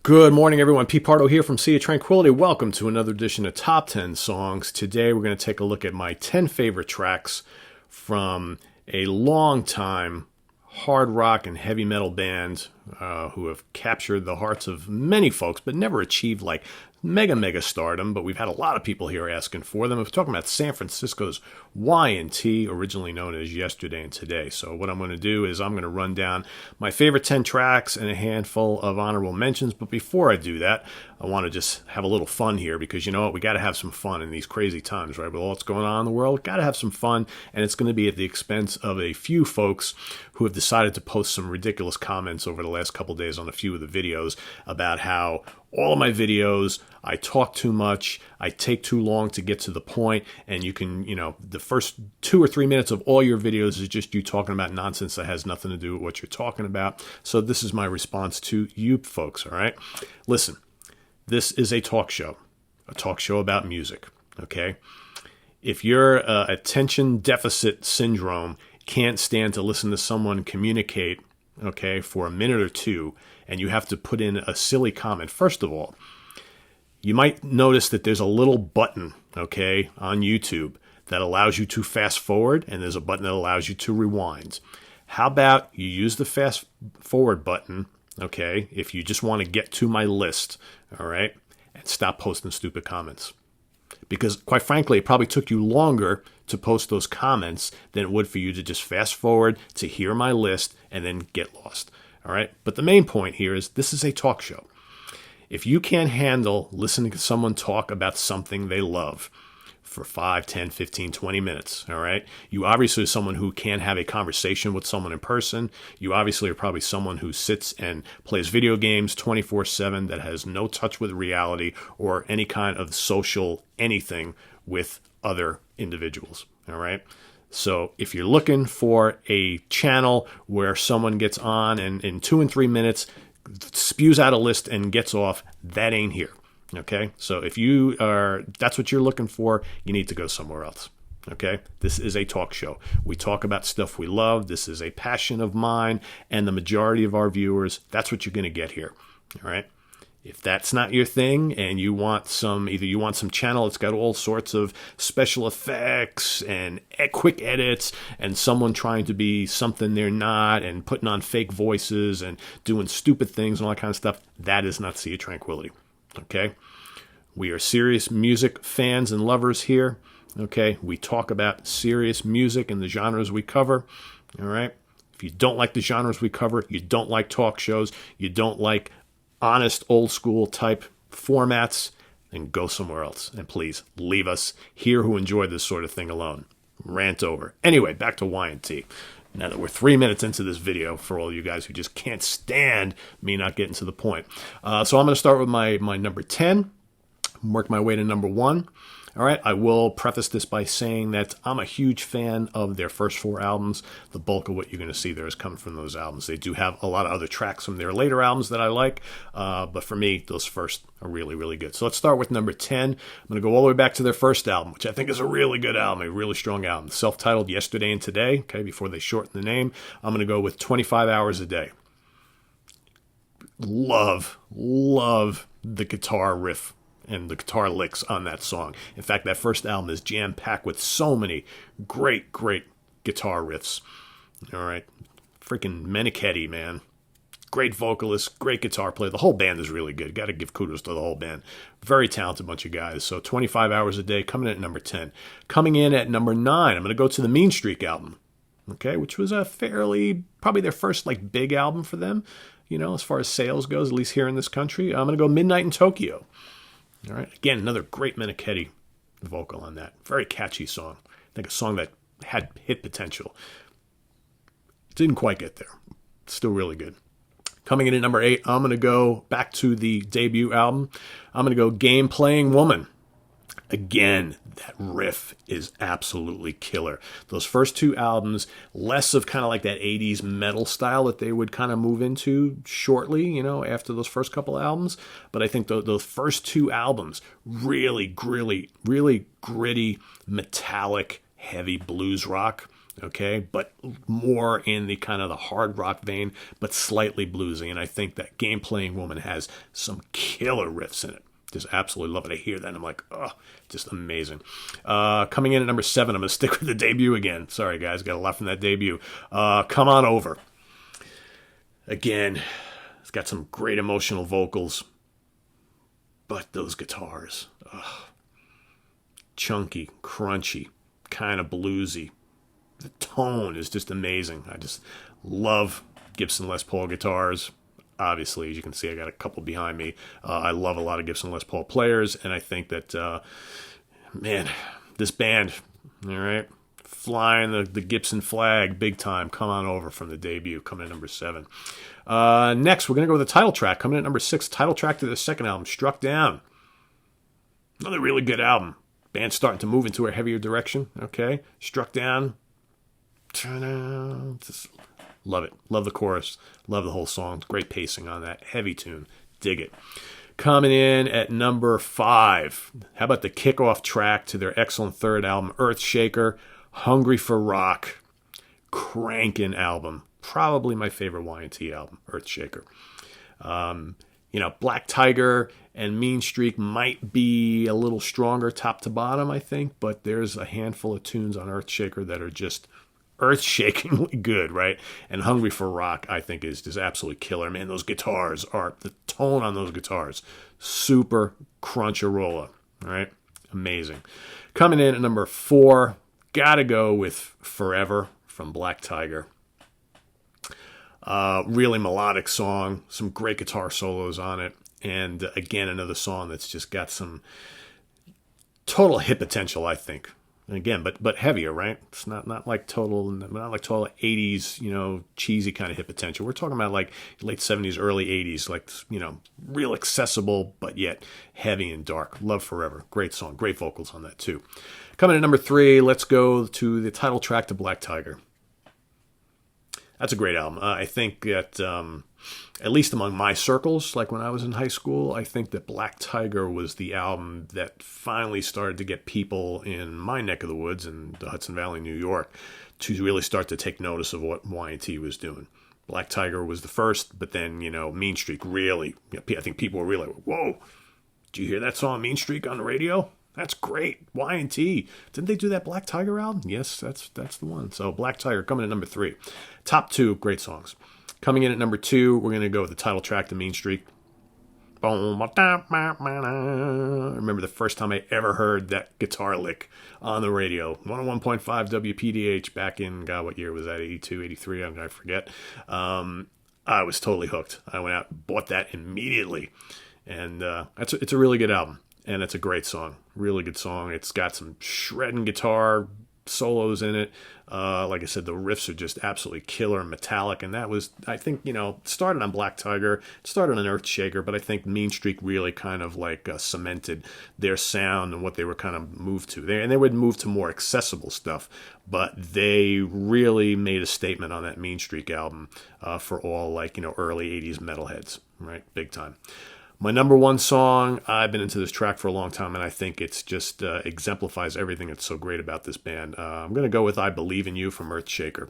Good morning, everyone. Pete Pardo here from Sea of Tranquility. Welcome to another edition of Top 10 Songs. Today, we're going to take a look at my 10 favorite tracks from a long time hard rock and heavy metal band who have captured the hearts of many folks, but never achieved like mega stardom. But we've had a lot of people here asking for them. We're talking about San Francisco's Y&T, originally known as Yesterday and Today. So what I'm going to do is I'm going to run down my favorite 10 tracks and a handful of honorable mentions. But before I do that, I want to just have a little fun here because you know what? We got to have some fun in these crazy times, right? With all that's going on in the world, got to have some fun. And it's going to be at the expense of a few folks who have decided to post some ridiculous comments over the last couple days on a few of the videos about how all of my videos, I talk too much, I take too long to get to the point, and you can, the first 2 or 3 minutes of all your videos is just you talking about nonsense that has nothing to do with what you're talking about. So this is my response to you folks, all right? Listen, this is a talk show about music, okay? If your attention deficit syndrome can't stand to listen to someone communicate, okay, for a minute or two, and you have to put in a silly comment, first of all, you might notice that there's a little button, okay, on YouTube that allows you to fast forward, and there's a button that allows you to rewind. How about you use the fast forward button, okay, if you just want to get to my list, all right, and stop posting stupid comments. Because quite frankly, it probably took you longer to post those comments than it would for you to just fast forward to hear my list and then get lost. All right. But the main point here is this is a talk show. If you can't handle listening to someone talk about something they love for 5, 10, 15, 20 minutes, all right, you obviously are someone who can have a conversation with someone in person. You obviously are probably someone who sits and plays video games 24/7 that has no touch with reality or any kind of social anything with other individuals, all right? So if you're looking for a channel where someone gets on and in 2 and 3 minutes spews out a list and gets off, that ain't here. Okay, so if that's what you're looking for, you need to go somewhere else. Okay, this is a talk show. We talk about stuff we love. This is a passion of mine, and the majority of our viewers, that's what you're going to get here. All right. If that's not your thing and you want either you want some channel that's got all sorts of special effects and quick edits and someone trying to be something they're not and putting on fake voices and doing stupid things and all that kind of stuff, that is not Sea of Tranquility. Okay? We are serious music fans and lovers here. Okay? We talk about serious music and the genres we cover. All right? If you don't like the genres we cover, you don't like talk shows, you don't like honest, old school type formats, then go somewhere else. And please leave us here who enjoy this sort of thing alone. Rant over. Anyway, back to Y&T. Now that we're 3 minutes into this video, for all you guys who just can't stand me not getting to the point. So I'm going to start with my number 10, work my way to number 1. All right, I will preface this by saying that I'm a huge fan of their first 4 albums. The bulk of what you're going to see there is coming from those albums. They do have a lot of other tracks from their later albums that I like, but for me, those first are really, really good. So let's start with number 10. I'm going to go all the way back to their first album, which I think is a really good album, a really strong album. Self-titled Yesterday and Today, okay, before they shorten the name. I'm going to go with 25 Hours a Day. Love the guitar riff and the guitar licks on that song. In fact, that first album is jam-packed with so many great guitar riffs. All right. Freaking Meniketti, man. Great vocalist, great guitar player. The whole band is really good. Got to give kudos to the whole band. Very talented bunch of guys. So 25 Hours a Day coming in at number 10. Coming in at number 9, I'm going to go to the Mean Streak album, okay, which was probably their first like big album for them, as far as sales goes, at least here in this country. I'm going to go Midnight in Tokyo. All right. Again, another great Meniketti vocal on that. Very catchy song. I think a song that had hit potential. Didn't quite get there. Still really good. Coming in at number 8, I'm going to go back to the debut album. I'm going to go Game Playing Woman. Again, that riff is absolutely killer. Those first 2 albums, less of kind of like that 80s metal style that they would kind of move into shortly, after those first couple albums. But I think those first 2 albums, really gritty, metallic, heavy blues rock. okay, but more in the kind of the hard rock vein, but slightly bluesy. And I think that Game Playing Woman has some killer riffs in it. Just absolutely love it. I hear that and I'm like, oh, just amazing. Coming in at number 7, I'm going to stick with the debut again. Sorry, guys, got a lot from that debut. Come On Over. Again, it's got some great emotional vocals, but those guitars, chunky, crunchy, kind of bluesy. The tone is just amazing. I just love Gibson Les Paul guitars. Obviously, as you can see, I got a couple behind me. I love a lot of Gibson Les Paul players, and I think that, man, this band, all right, flying the Gibson flag big time. Come On Over from the debut, coming in number 7. Next, we're going to go with the title track, coming in at number 6, title track to their second album, Struck Down. Another really good album. Band's starting to move into a heavier direction, okay? Struck Down. Just love it. Love the chorus. Love the whole song. Great pacing on that. Heavy tune. Dig it. Coming in at number 5. How about the kickoff track to their excellent third album, Earthshaker, Hungry for Rock. Crankin' album. Probably my favorite Y&T album, Earthshaker. Black Tiger and Mean Streak might be a little stronger top to bottom, I think, but there's a handful of tunes on Earthshaker that are just earth-shakingly good, right? And Hungry for Rock, I think, is just absolutely killer. Man, those guitars are, the tone on those guitars, super crunch-a-rolla, all right? Amazing. Coming in at number 4, gotta go with Forever from Black Tiger. Really melodic song, some great guitar solos on it, and again, another song that's just got some total hit potential, I think. And again, but heavier, right? It's not like total 80s, cheesy kind of hit potential. We're talking about like late 70s, early 80s, like, real accessible, but yet heavy and dark. Love Forever. Great song. Great vocals on that too. Coming at number 3, let's go to the title track to Black Tiger. That's a great album. I think that, at least among my circles, like when I was in high school, I think that Black Tiger was the album that finally started to get people in my neck of the woods in the Hudson Valley, New York, to really start to take notice of what Y&T was doing. Black Tiger was the first, but then, Mean Streak really, I think people were really like, whoa, did you hear that song Mean Streak on the radio? That's great. Y&T. Didn't they do that Black Tiger album? Yes, that's the one. So Black Tiger coming in at number 3. Top 2 great songs. Coming in at number 2, we're going to go with the title track to Mean Streak. I remember the first time I ever heard that guitar lick on the radio. 101.5 WPDH back in, God, what year was that? 82, 83? I forget. I was totally hooked. I went out and bought that immediately. And it's a really good album. And it's a great song. Really good song. It's got some shredding guitar solos in it. Like I said, the riffs are just absolutely killer and metallic. And that was, I think, started on Black Tiger, started on Earthshaker, but I think Mean Streak really kind of like cemented their sound and what they were kind of moved to. They would move to more accessible stuff, but they really made a statement on that Mean Streak album for all early 80s metalheads, right? Big time. My number 1 song, I've been into this track for a long time, and I think it's just exemplifies everything that's so great about this band. I'm going to go with I Believe in You from Earthshaker.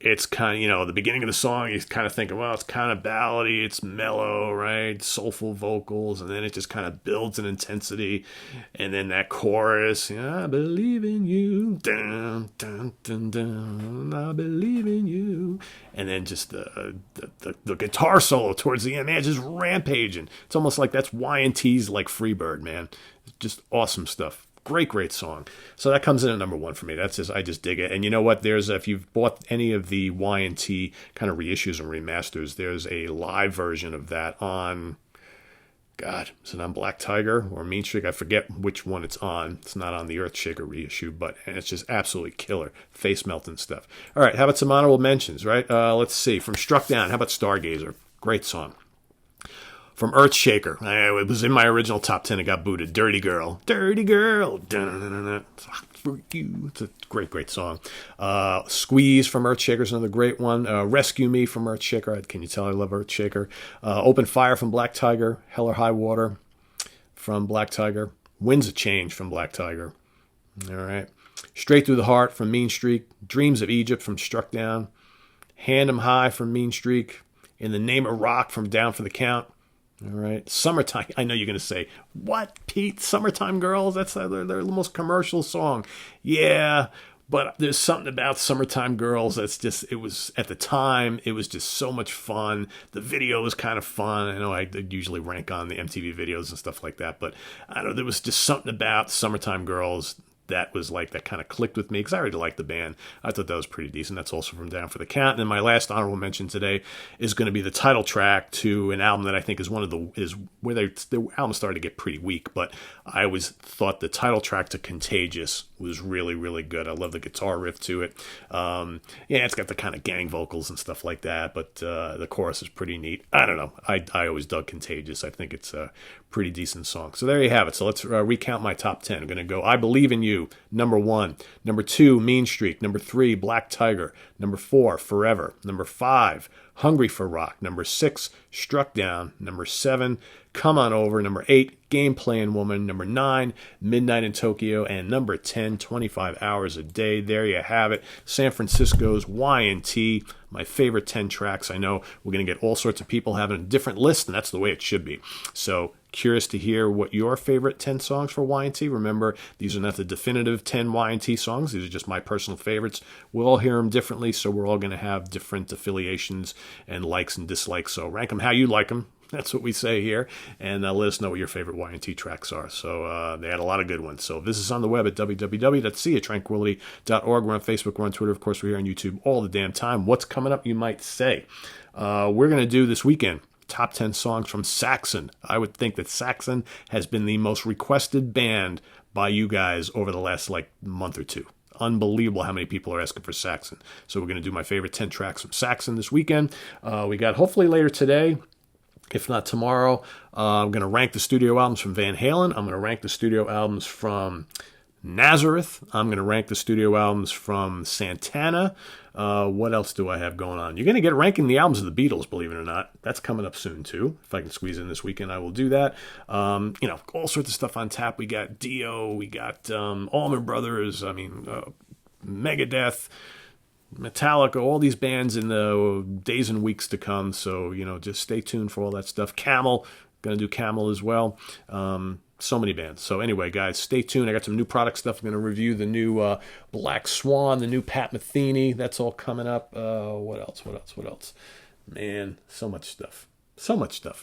It's kind of, the beginning of the song, you kind of thinking, well, it's kind of ballady, it's mellow, right? Soulful vocals, and then it just kind of builds in intensity. And then that chorus, I believe in you, dun, dun, dun, dun, I believe in you. And then just the guitar solo towards the end, man, just rampaging. It's almost like that's Y&T's like Freebird, man. Just awesome stuff. Great song. So that comes in at number 1 for me. I just dig it. And you know what? There's, if you've bought any of the Y&T kind of reissues and remasters, there's a live version of that on, God, is it on Black Tiger or Mean Streak? I forget which one it's on. It's not on the Earthshaker reissue, and it's just absolutely killer. Face melting stuff. All right, how about some honorable mentions, right? Let's see. From Struck Down, how about Stargazer? Great song. From Earthshaker, it was in my original top 10. It got booted. Dirty Girl. Dirty Girl. For you. It's a great song. Squeeze from Earthshaker is another great one. Rescue Me from Earthshaker. Can you tell I love Earthshaker? Open Fire from Black Tiger. Hell or High Water from Black Tiger. Winds of Change from Black Tiger. All right. Straight Through the Heart from Mean Streak. Dreams of Egypt from Struck Down. Hand 'Em High from Mean Streak. In the Name of Rock from Down for the Count. All right. Summertime. I know you're going to say, what, Pete? Summertime Girls? That's their the most commercial song. Yeah, but there's something about Summertime Girls that's just, it was, at the time, it was just so much fun. The video was kind of fun. I know I usually rank on the MTV videos and stuff like that, but I don't know, there was just something about Summertime Girls that was like, that kind of clicked with me because I already liked the band. I thought that was pretty decent. That's also from Down for the Count. And then my last honorable mention today is going to be the title track to an album that I think is where the album started to get pretty weak, but I always thought the title track to Contagious was really, really good. I love the guitar riff to it. Yeah, it's got the kind of gang vocals and stuff like that, but the chorus is pretty neat. I don't know. I always dug Contagious. I think it's a pretty decent song. So there you have it. So let's recount my top 10. I'm going to go I Believe in You, number 1. Number 2, Mean Streak. Number 3, Black Tiger. Number 4, Forever. Number 5, Hungry for Rock. Number 6, Struck Down. Number 7, Come On Over. Number 8, Game Playing Woman. Number 9, Midnight in Tokyo. And number 10, 25 Hours a Day. There you have it. San Francisco's Y&T. My favorite 10 tracks. I know we're going to get all sorts of people having a different list, and that's the way it should be. So curious to hear what your favorite 10 songs for Y&T. Remember, these are not the definitive 10 Y&T songs. These are just my personal favorites. We'll all hear them differently, so we're all going to have different affiliations and likes and dislikes. So rank them how you like them. That's what we say here. And let us know what your favorite Y&T tracks are. So they had a lot of good ones. So visit us on the web at www.seatranquility.org. We're on Facebook. We're on Twitter. Of course, we're here on YouTube all the damn time. What's coming up, you might say? We're going to do this weekend top 10 songs from Saxon. I would think that Saxon has been the most requested band by you guys over the last month or two. Unbelievable how many people are asking for Saxon. So we're going to do my favorite 10 tracks from Saxon this weekend. We got hopefully later today, if not tomorrow, I'm going to rank the studio albums from Van Halen. I'm going to rank the studio albums from Nazareth. I'm going to rank the studio albums from Santana. What else do I have going on? You're going to get ranking the albums of the Beatles, believe it or not. That's coming up soon, too. If I can squeeze in this weekend, I will do that. All sorts of stuff on tap. We got Dio. We got Allman Brothers. Megadeth. Metallica, all these bands in the days and weeks to come. So, just stay tuned for all that stuff. Camel, going to do Camel as well. So many bands. So anyway, guys, stay tuned. I got some new product stuff. I'm going to review the new Black Swan, the new Pat Metheny. That's all coming up. What else? Man, so much stuff.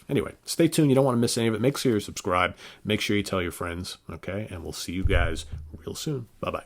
Anyway, stay tuned. You don't want to miss any of it. Make sure you subscribe. Make sure you tell your friends. Okay? And we'll see you guys real soon. Bye-bye.